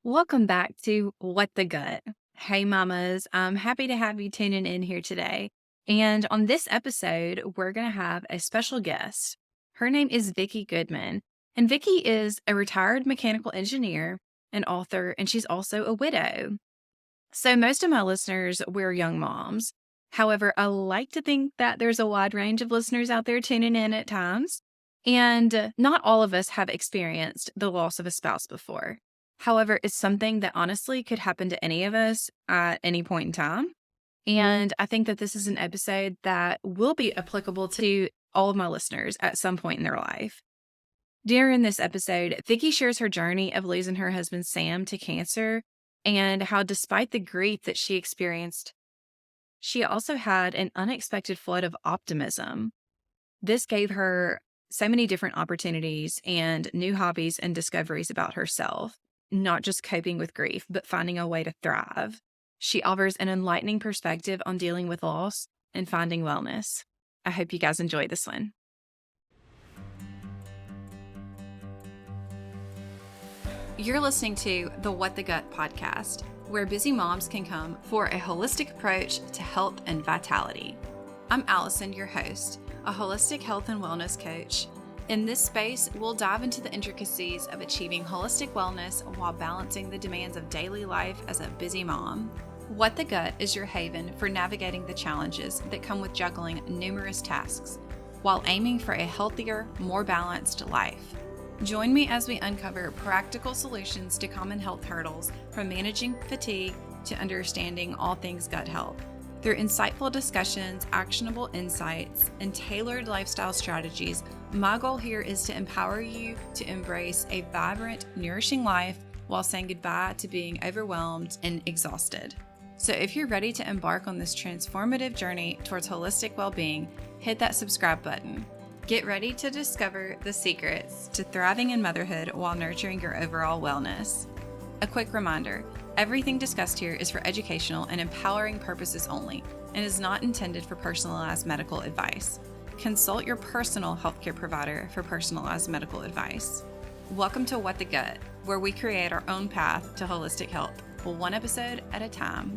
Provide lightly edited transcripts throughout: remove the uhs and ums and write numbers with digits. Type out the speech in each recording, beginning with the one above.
Welcome back to What the Gut. Hey, mamas. I'm happy to have you tuning in here today. And on this episode, we're going to have a special guest. Her name is Vicki Goodman. And Vicki is a retired mechanical engineer, an author, and she's also a widow. So, most of my listeners, we're young moms. However, I like to think that there's a wide range of listeners out there tuning in at times. And not all of us have experienced the loss of a spouse before. However, it's something that honestly could happen to any of us at any point in time. And I think that this is an episode that will be applicable to all of my listeners at some point in their life. During this episode, Vicki shares her journey of losing her husband Sam to cancer and how, despite the grief that she experienced, she also had an unexpected flood of optimism. This gave her so many different opportunities and new hobbies and discoveries about herself, not just coping with grief, but finding a way to thrive. She offers an enlightening perspective on dealing with loss and finding wellness. I hope you guys enjoy this one. You're listening to the What the Gut podcast, where busy moms can come for a holistic approach to health and vitality. I'm Allison, your host, a holistic health and wellness coach. In this space, we'll dive into the intricacies of achieving holistic wellness while balancing the demands of daily life as a busy mom. What the Gut is your haven for navigating the challenges that come with juggling numerous tasks while aiming for a healthier, more balanced life. Join me as we uncover practical solutions to common health hurdles, from managing fatigue to understanding all things gut health. Through insightful discussions, actionable insights, and tailored lifestyle strategies, my goal here is to empower you to embrace a vibrant, nourishing life while saying goodbye to being overwhelmed and exhausted. So if you're ready to embark on this transformative journey towards holistic well-being, hit that subscribe button. Get ready to discover the secrets to thriving in motherhood while nurturing your overall wellness. A quick reminder, everything discussed here is for educational and empowering purposes only and is not intended for personalized medical advice. Consult your personal healthcare provider for personalized medical advice. Welcome to What the Gut, where we create our own path to holistic health, one episode at a time.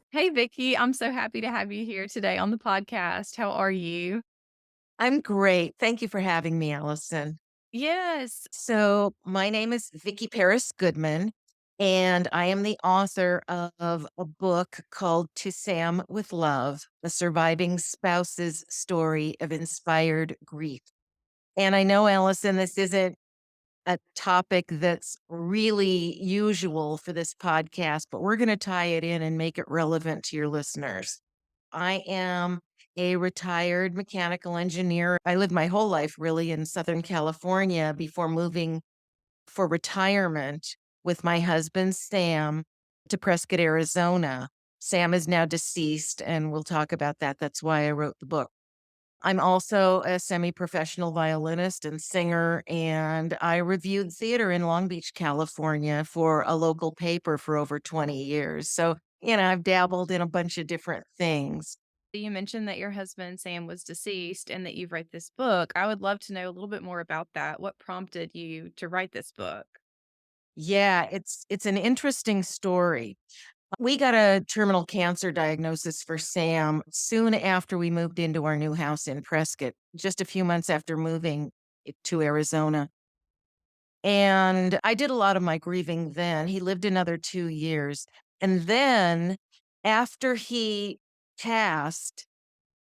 Hey, Vicki, I'm so happy to have you here today on the podcast. How are you? I'm great. Thank you for having me, Allison. Yes. So, my name is Vicki Paris Goodman, and I am the author of a book called To Sam with Love, a surviving spouse's story of inspired grief. And I know, Allison, this isn't a topic that's really usual for this podcast, but we're going to tie it in and make it relevant to your listeners. I am a retired mechanical engineer. I lived my whole life really in Southern California before moving for retirement with my husband, Sam, to Prescott, Arizona. Sam is now deceased, and we'll talk about that. That's why I wrote the book. I'm also a semi professional violinist and singer, and I reviewed theater in Long Beach, California for a local paper for over 20 years. So, I've dabbled in a bunch of different things. You mentioned that your husband, Sam, was deceased and that you've write this book. I would love to know a little bit more about that. What prompted you to write this book? Yeah, it's an interesting story. We got a terminal cancer diagnosis for Sam soon after we moved into our new house in Prescott, just a few months after moving to Arizona. And I did a lot of my grieving then. He lived another 2 years. And then after he passed,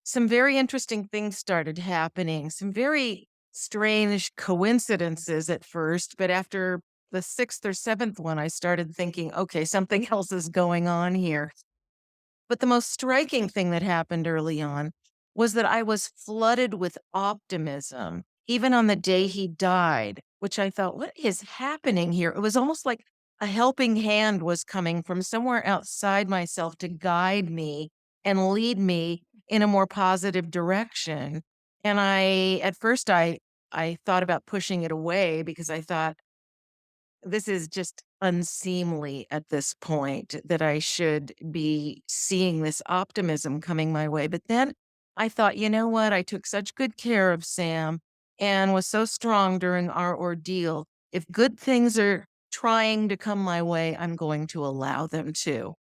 some very interesting things started happening, some very strange coincidences at first, but after the 6th or 7th one, I started thinking, okay, something else is going on here. But the most striking thing that happened early on was that I was flooded with optimism, even on the day he died, which I thought, what is happening here? It was almost like a helping hand was coming from somewhere outside myself to guide me and lead me in a more positive direction. And at first, I thought about pushing it away because I thought, this is just unseemly at this point that I should be seeing this optimism coming my way. But then I thought, you know what? I took such good care of Sam and was so strong during our ordeal. If good things are trying to come my way, I'm going to allow them to.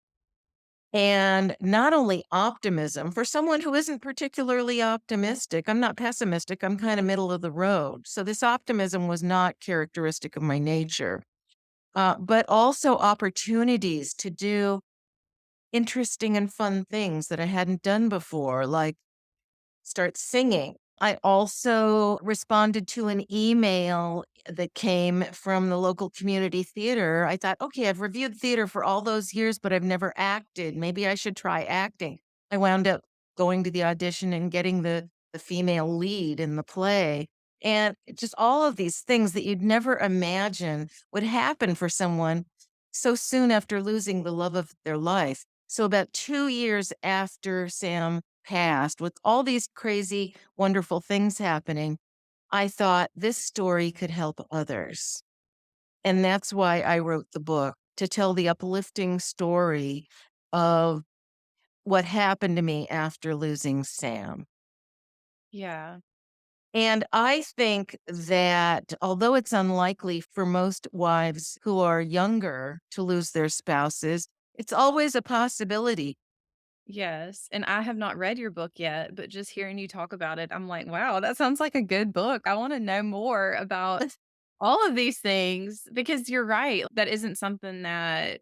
And not only optimism, for someone who isn't particularly optimistic, I'm not pessimistic, I'm kind of middle of the road. So this optimism was not characteristic of my nature, but also opportunities to do interesting and fun things that I hadn't done before, like start singing. I also responded to an email that came from the local community theater. I thought, okay, I've reviewed theater for all those years, but I've never acted. Maybe I should try acting. I wound up going to the audition and getting the female lead in the play. And just all of these things that you'd never imagine would happen for someone so soon after losing the love of their life. So, about 2 years after Sam passed, with all these crazy, wonderful things happening, I thought this story could help others. And that's why I wrote the book, to tell the uplifting story of what happened to me after losing Sam. Yeah. And I think that although it's unlikely for most wives who are younger to lose their spouses, it's always a possibility. Yes, and I have not read your book yet, but just hearing you talk about it, I'm like, "Wow, that sounds like a good book." I wanna know more about all of these things because you're right, that isn't something that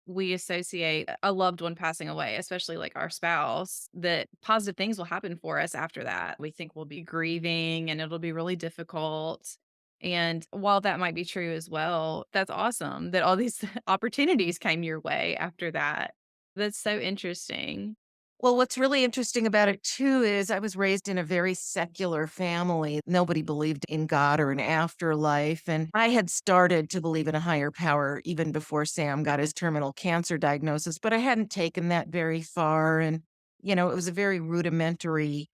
we associate a loved one passing away, especially, like, our spouse, that positive things will happen for us after that. We think we'll be grieving, and it'll be really difficult, and while that might be true as well, that's awesome that all these opportunities came your way after that. That's so interesting. Well, what's really interesting about it too is I was raised in a very secular family. Nobody believed in God or an afterlife. And I had started to believe in a higher power even before Sam got his terminal cancer diagnosis, but I hadn't taken that very far. And, it was a very rudimentary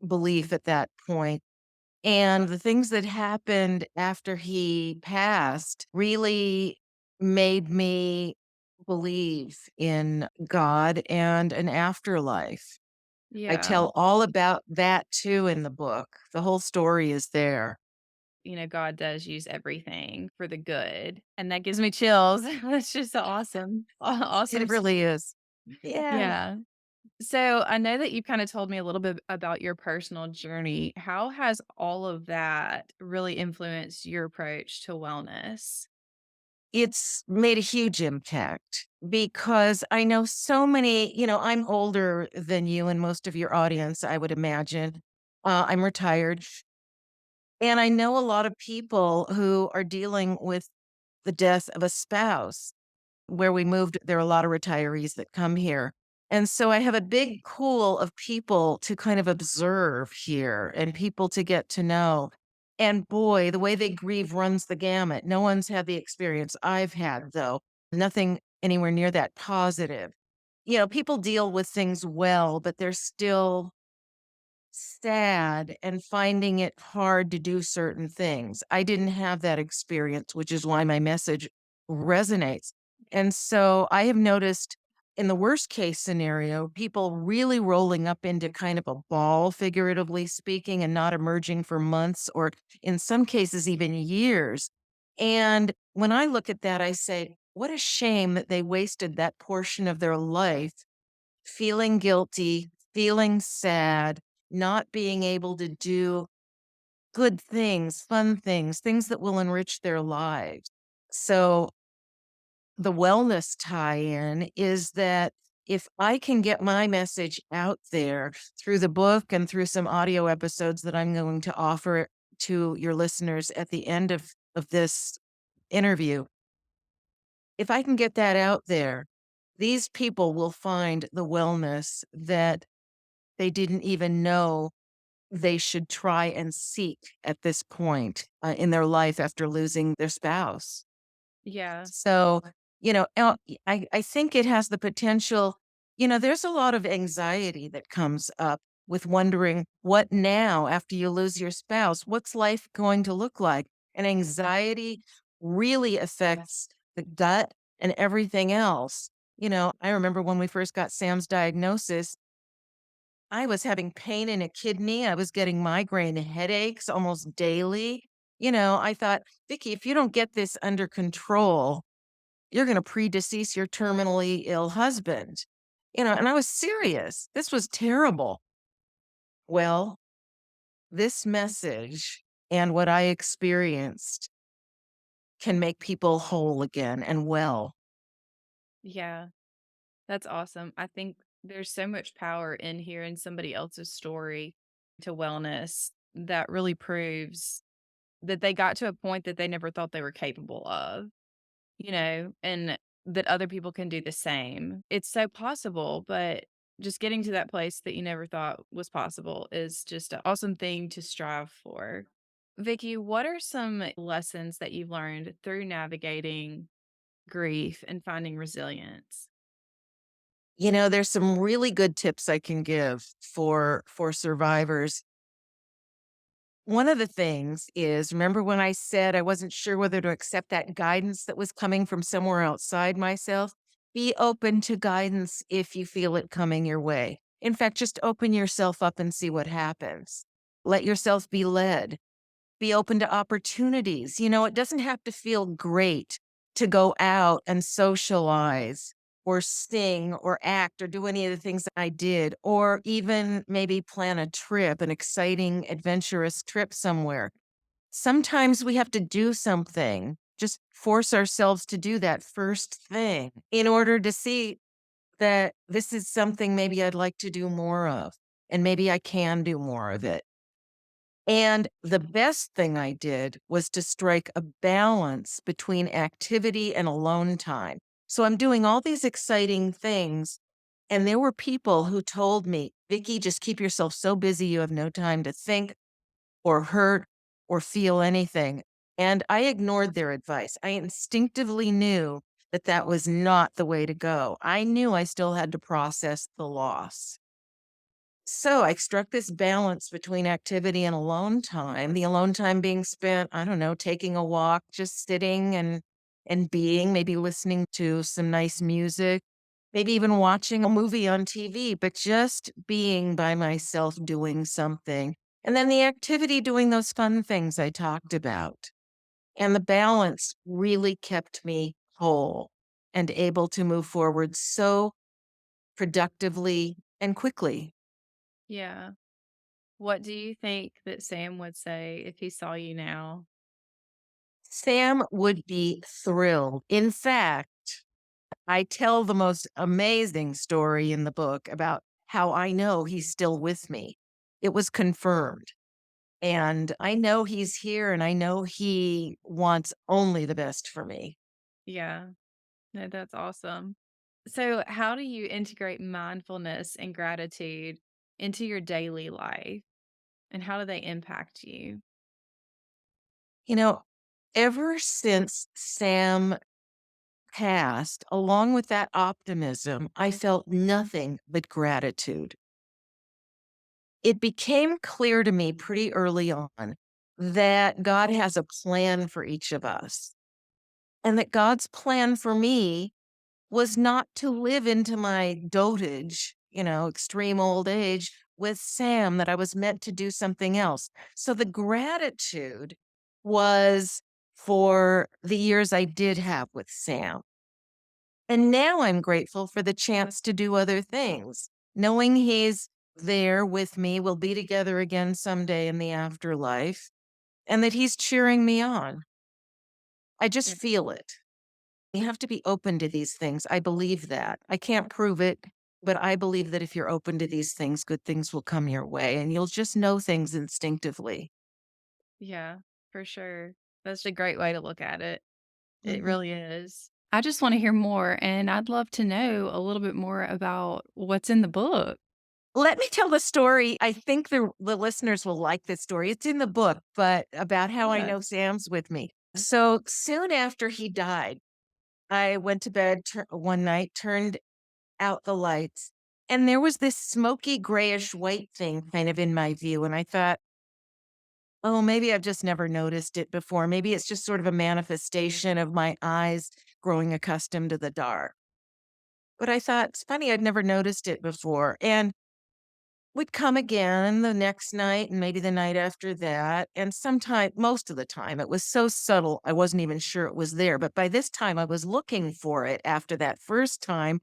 belief at that point. And the things that happened after he passed really made me believe in God and an afterlife. I Yeah. tell all about that too in the book. The whole story is there. God does use everything for the good, and that gives me chills. That's just so awesome. It Awesome. really is. Yeah. Yeah. So I know that you kind of told me a little bit about your personal journey. How has all of that really influenced your approach to wellness? It's made a huge impact because I know so many, I'm older than you and most of your audience, I would imagine. I'm retired. And I know a lot of people who are dealing with the death of a spouse. Where we moved, there are a lot of retirees that come here. And so I have a big pool of people to kind of observe here and people to get to know. And boy, the way they grieve runs the gamut. No one's had the experience I've had, though. Nothing anywhere near that positive. People deal with things well, but they're still sad and finding it hard to do certain things. I didn't have that experience, which is why my message resonates. And so I have noticed in the worst case scenario, people really rolling up into kind of a ball, figuratively speaking, and not emerging for months or in some cases, even years. And when I look at that, I say, what a shame that they wasted that portion of their life feeling guilty, feeling sad, not being able to do good things, fun things, things that will enrich their lives. So, the wellness tie in is that if I can get my message out there through the book and through some audio episodes that I'm going to offer to your listeners at the end of this interview, if I can get that out there, these people will find the wellness that they didn't even know they should try and seek at this point in their life after losing their spouse. Yeah. So, I think it has the potential. There's a lot of anxiety that comes up with wondering what now after you lose your spouse? What's life going to look like? And anxiety really affects the gut and everything else. I remember when we first got Sam's diagnosis, I was having pain in a kidney. I was getting migraine headaches almost daily. I thought, Vicki, if you don't get this under control, you're going to predecease your terminally ill husband. And I was serious. This was terrible. Well, this message and what I experienced can make people whole again and well. Yeah, that's awesome. I think there's so much power in hearing somebody else's story to wellness that really proves that they got to a point that they never thought they were capable of, and that other people can do the same. It's so possible, but just getting to that place that you never thought was possible is just an awesome thing to strive for. Vicky, what are some lessons that you've learned through navigating grief and finding resilience? There's some really good tips I can give for survivors. One of the things is, remember when I said I wasn't sure whether to accept that guidance that was coming from somewhere outside myself? Be open to guidance if you feel it coming your way. In fact, just open yourself up and see what happens. Let yourself be led. Be open to opportunities. It doesn't have to feel great to go out and socialize or sing or act or do any of the things that I did, or even maybe plan a trip, an exciting, adventurous trip somewhere. Sometimes we have to do something, just force ourselves to do that first thing in order to see that this is something maybe I'd like to do more of, and maybe I can do more of it. And the best thing I did was to strike a balance between activity and alone time. So I'm doing all these exciting things. And there were people who told me, Vicki, just keep yourself so busy you have no time to think or hurt or feel anything. And I ignored their advice. I instinctively knew that that was not the way to go. I knew I still had to process the loss. So I struck this balance between activity and alone time. The alone time being spent, I don't know, taking a walk, just sitting and being, maybe listening to some nice music, maybe even watching a movie on TV, but just being by myself doing something. And then the activity doing those fun things I talked about. And the balance really kept me whole and able to move forward so productively and quickly. Yeah. What do you think that Sam would say if he saw you now? Sam would be thrilled. In fact, I tell the most amazing story in the book about how I know he's still with me. It was confirmed. And I know he's here and I know he wants only the best for me. Yeah. No, that's awesome. So, how do you integrate mindfulness and gratitude into your daily life? And how do they impact you? You know, ever since Sam passed, along with that optimism, I felt nothing but gratitude. It became clear to me pretty early on that God has a plan for each of us, and that God's plan for me was not to live into my dotage, extreme old age with Sam, that I was meant to do something else. So the gratitude was for the years I did have with Sam. And now I'm grateful for the chance to do other things, knowing he's there with me, we'll be together again someday in the afterlife, and that he's cheering me on. I just Yeah. feel it. You have to be open to these things. I believe that. I can't prove it, but I believe that if you're open to these things, good things will come your way and you'll just know things instinctively. Yeah, for sure. That's a great way to look at it. It Mhm. really is. I just want to hear more, and I'd love to know a little bit more about what's in the book. Let me tell the story. I think the listeners will like this story. It's in the book, but about how I Yeah. know Sam's with me. So soon after he died, I went to bed one night, turned out the lights, and there was this smoky grayish white thing kind of in my view. And I thought, oh, maybe I've just never noticed it before. Maybe it's just sort of a manifestation of my eyes growing accustomed to the dark. But I thought, it's funny, I'd never noticed it before. And would come again the next night and maybe the night after that. And most of the time, it was so subtle, I wasn't even sure it was there. But by this time, I was looking for it after that first time.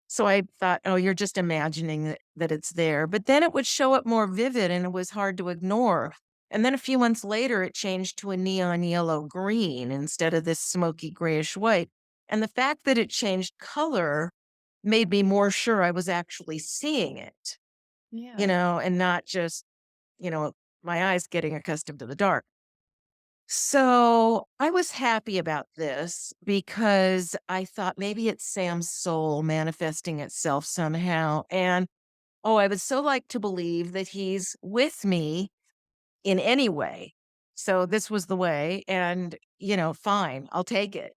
So I thought, oh, you're just imagining that it's there. But then it would show up more vivid and it was hard to ignore. And then a few months later, it changed to a neon yellow green instead of this smoky grayish white. And the fact that it changed color made me more sure I was actually seeing it, Yeah. and not just, you know, my eyes getting accustomed to the dark. So I was happy about this because I thought maybe it's Sam's soul manifesting itself somehow. And oh, I would so like to believe that he's with me in any way. So this was the way. And, fine, I'll take it.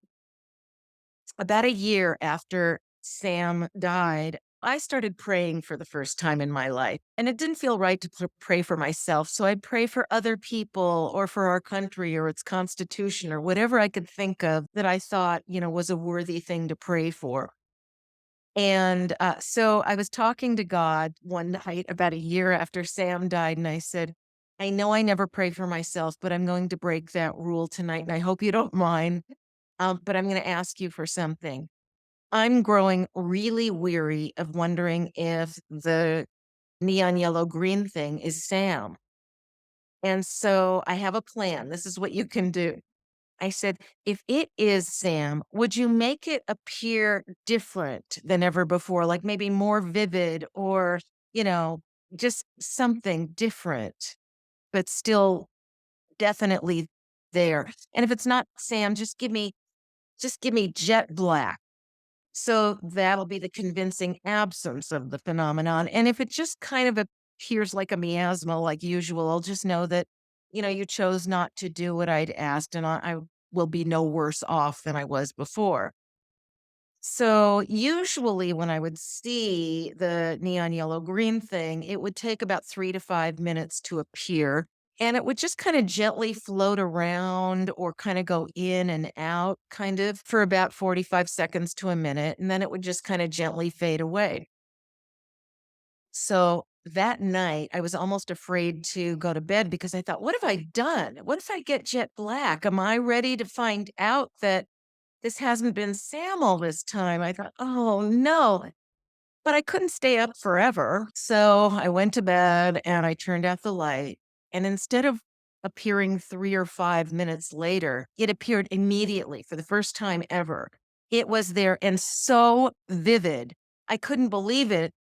About a year after Sam died, I started praying for the first time in my life. And it didn't feel right to pray for myself. So I'd pray for other people or for our country or its constitution or whatever I could think of that I thought, was a worthy thing to pray for. And so I was talking to God one night about a year after Sam died. And I said, I know I never pray for myself, but I'm going to break that rule tonight. And I hope you don't mind. But I'm going to ask you for something. I'm growing really weary of wondering if the neon yellow green thing is Sam. And so I have a plan. This is what you can do. I said, if it is Sam, would you make it appear different than ever before? Like maybe more vivid or, you know, just something different, but still definitely there. And if it's not Sam, just give me jet black. So that'll be the convincing absence of the phenomenon. And if it just kind of appears like a miasma, like usual, I'll just know that, you chose not to do what I'd asked, and I will be no worse off than I was before. So usually when I would see the neon yellow green thing, it would take about 3 to 5 minutes to appear. And it would just kind of gently float around or kind of go in and out, kind of for about 45 seconds to a minute. And then it would just kind of gently fade away. So that night, I was almost afraid to go to bed because I thought, what have I done? What if I get jet black? Am I ready to find out that this hasn't been Sam all this time? I thought, oh no. But I couldn't stay up forever. So I went to bed and I turned out the light. And instead of appearing 3 or 5 minutes later, it appeared immediately for the first time ever. It was there and so vivid. I couldn't believe it.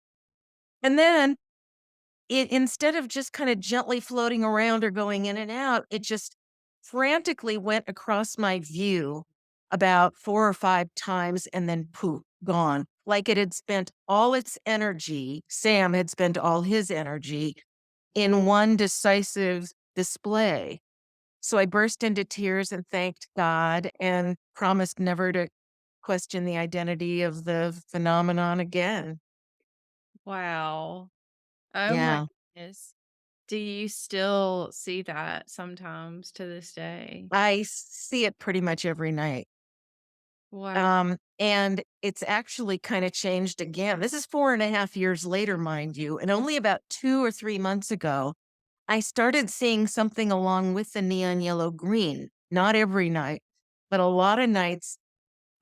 And then it, instead of just kind of gently floating around or going in and out, it just frantically went across my view about 4 or 5 times and then poof, gone. Like it had spent all its energy, Sam had spent all his energy in one decisive display. So I burst into tears and thanked God and promised never to question the identity of the phenomenon again. Wow. Oh my Yeah. goodness. Do you still see that sometimes to this day? See it pretty much every night. Wow. And it's actually kind of changed again. This is 4.5 years later, mind you. And only about 2 or 3 months ago, I started seeing something along with the neon yellow green. Not every night, but a lot of nights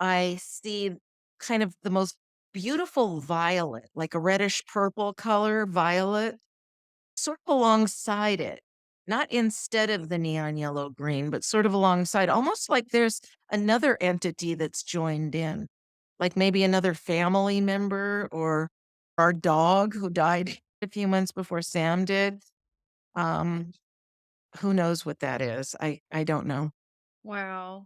I see kind of the most beautiful violet, like a reddish purple color violet sort of alongside it, not instead of the neon yellow green, but sort of alongside, almost like there's another entity that's joined in, like maybe another family member or our dog who died a few months before Sam did. Um, who knows what that is? I don't know. Wow.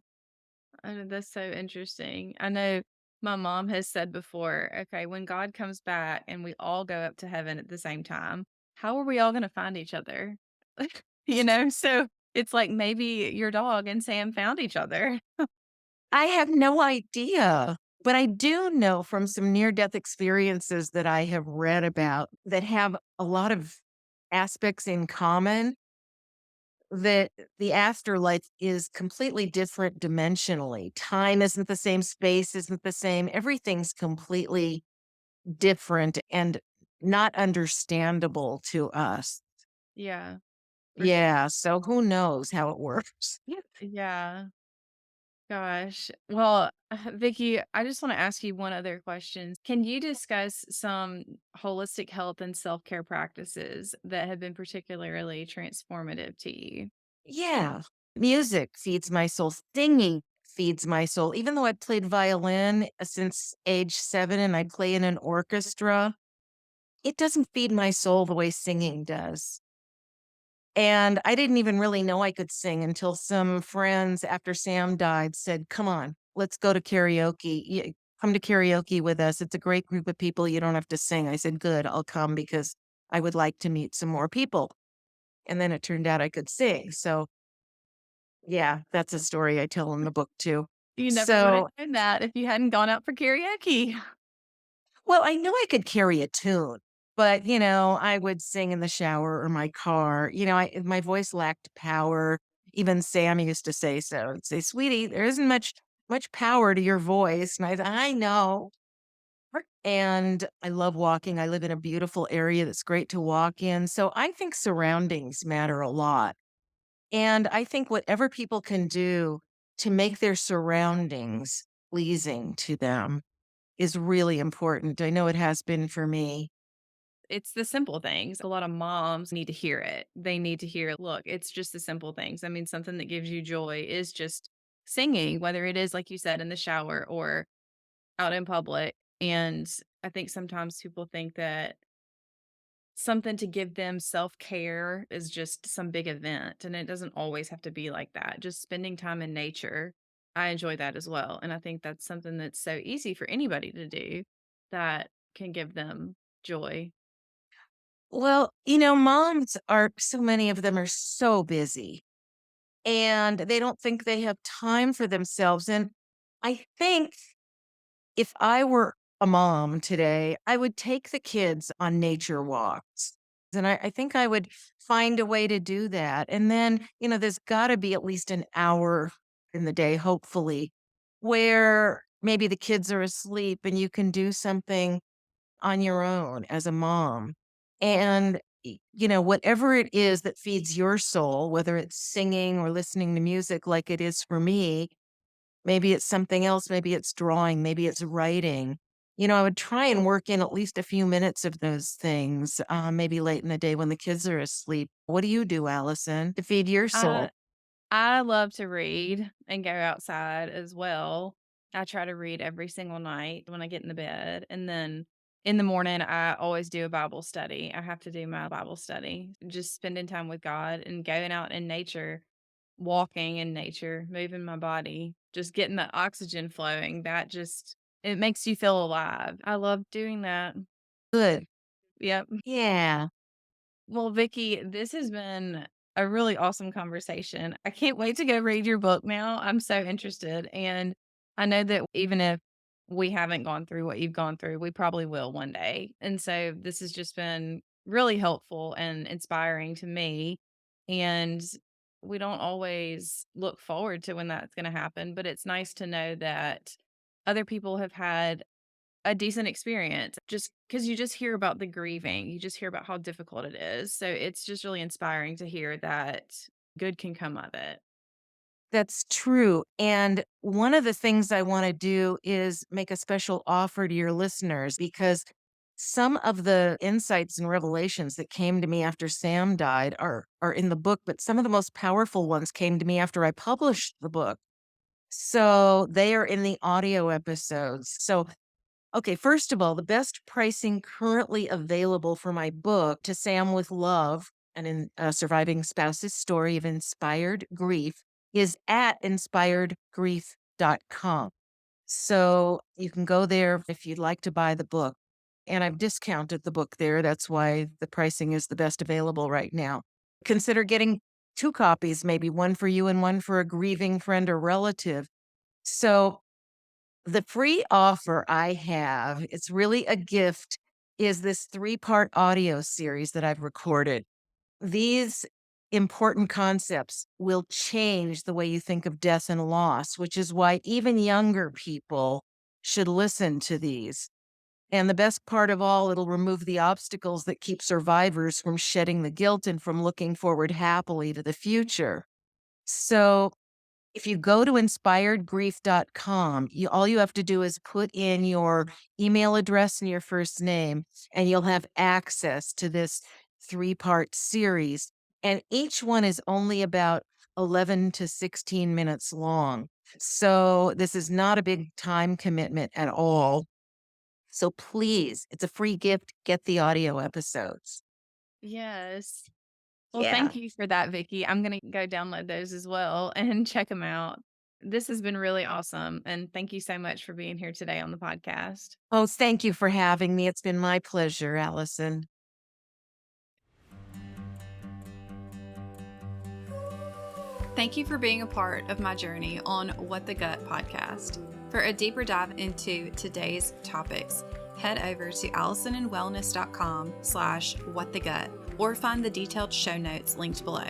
I know that's so interesting. I know my mom has said before, okay, when God comes back and we all go up to heaven at the same time, how are we all going to find each other? So it's like maybe your dog and Sam found each other. I have no idea, but I do know from some near death experiences that I have read about that have a lot of aspects in common that the afterlife is completely different dimensionally. Time isn't the same, space isn't the same, everything's completely different and not understandable to us. Yeah. For sure. Yeah, so who knows how it works? Yeah. Gosh. Well, Vicky, I just want to ask you one other question. Can you discuss some holistic health and self-care practices that have been particularly transformative to you? Yeah. Music feeds my soul. Singing feeds my soul. Even though I played violin since age 7 and I play in an orchestra, it doesn't feed my soul the way singing does. And I didn't even really know I could sing until some friends after Sam died said, "Come on, let's go to karaoke. Come to karaoke with us. It's a great group of people. You don't have to sing." I said, "Good, I'll come because I would like to meet some more people." And then it turned out I could sing. So, yeah, that's a story I tell in the book too. You never would have So, known that if you hadn't gone out for karaoke. well, I knew I could carry a tune, but, I would sing in the shower or my car. My voice lacked power. Even Sam used to say so. He'd say, "Sweetie, there isn't much power to your voice." And I know. And I love walking. I live in a beautiful area that's great to walk in. So I think surroundings matter a lot. And I think whatever people can do to make their surroundings pleasing to them is really important. I know it has been for me. It's the simple things. A lot of moms need to hear it. They need to hear, look, it's just the simple things. I mean, something that gives you joy is just singing, whether it is, like you said, in the shower or out in public. And I think sometimes people think that something to give them self-care is just some big event, and it doesn't always have to be like that. Just spending time in nature, I enjoy that as well, and I think that's something that's so easy for anybody to do that can give them joy. Well, moms are so many of them are so busy and they don't think they have time for themselves. And I think if I were a mom today, I would take the kids on nature walks. And I think I would find a way to do that. And then, there's got to be at least an hour in the day, hopefully, where maybe the kids are asleep and you can do something on your own as a mom. And, whatever it is that feeds your soul, whether it's singing or listening to music like it is for me, maybe it's something else, maybe it's drawing, maybe it's writing. I would try and work in at least a few minutes of those things, maybe late in the day when the kids are asleep. What do you do, Allison, to feed your I soul? I love to read and go outside as well. I try to read every single night when I get in the bed, and then in the morning, I always do a Bible study. I have to do my Bible study, just spending time with God and going out in nature, walking in nature, moving my body, just getting the oxygen flowing. That just it makes you feel alive. I love doing that. Good. Yep. Yeah. Well, Vicky, this has been a really awesome conversation. I can't wait to go read your book now. I'm so interested. And I know that even if we haven't gone through what you've gone through, we probably will one day. And so this has just been really helpful and inspiring to me. And we don't always look forward to when that's going to happen, but it's nice to know that other people have had a decent experience just because you just hear about the grieving, you just hear about how difficult it is, so it's just really inspiring to hear that good can come of it. That's true. And one of the things I want to do is make a special offer to your listeners because some of the insights and revelations that came to me after Sam died are in the book, but some of the most powerful ones came to me after I published the book. So they are in the audio episodes. So, okay, first of all, the best pricing currently available for my book, To Sam with Love, and in a surviving spouse's story of inspired grief, is at inspiredgrief.com. So you can go there if you'd like to buy the book. And I've discounted the book there. That's why the pricing is the best available right now. Consider getting two copies, maybe one for you and one for a grieving friend or relative. So the free offer I have, it's really a gift, is this 3-part audio series that I've recorded. These important concepts will change the way you think of death and loss, which is why even younger people should listen to these. And the best part of all, it'll remove the obstacles that keep survivors from shedding the guilt and from looking forward happily to the future. So if you go to inspiredgrief.com, all you have to do is put in your email address and your first name, and you'll have access to this 3-part series. And each one is only about 11 to 16 minutes long. So this is not a big time commitment at all. So please, it's a free gift. Get the audio episodes. Yes. Well, Yeah. thank you for that, Vicki. I'm going to go download those as well and check them out. This has been really awesome. And thank you so much for being here today on the podcast. Oh, thank you for having me. It's been my pleasure, Allison. Thank you for being a part of my journey on What the Gut podcast. For a deeper dive into today's topics, head over to allisonandwellness.com/whatthegut or find the detailed show notes linked below.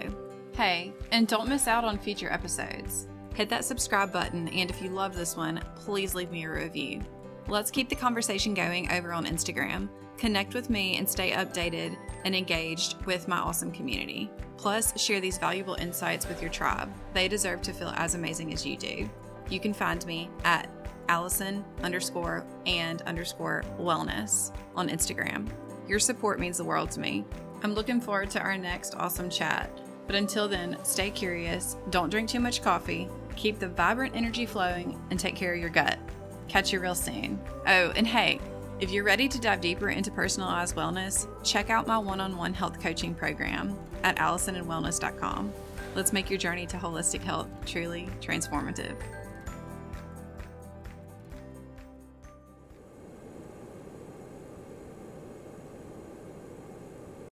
Hey, and don't miss out on future episodes. Hit that subscribe button, and if you love this one, please leave me a review. Let's keep the conversation going over on Instagram. Connect with me and stay updated and engaged with my awesome community. Plus, share these valuable insights with your tribe. They deserve to feel as amazing as you do. You can find me at Allison_and_wellness on Instagram. Your support means the world to me. I'm looking forward to our next awesome chat. But until then, stay curious, don't drink too much coffee, keep the vibrant energy flowing, and take care of your gut. Catch you real soon. Oh, and hey, if you're ready to dive deeper into personalized wellness, check out my one-on-one health coaching program at allisonandwellness.com. Let's make your journey to holistic health truly transformative.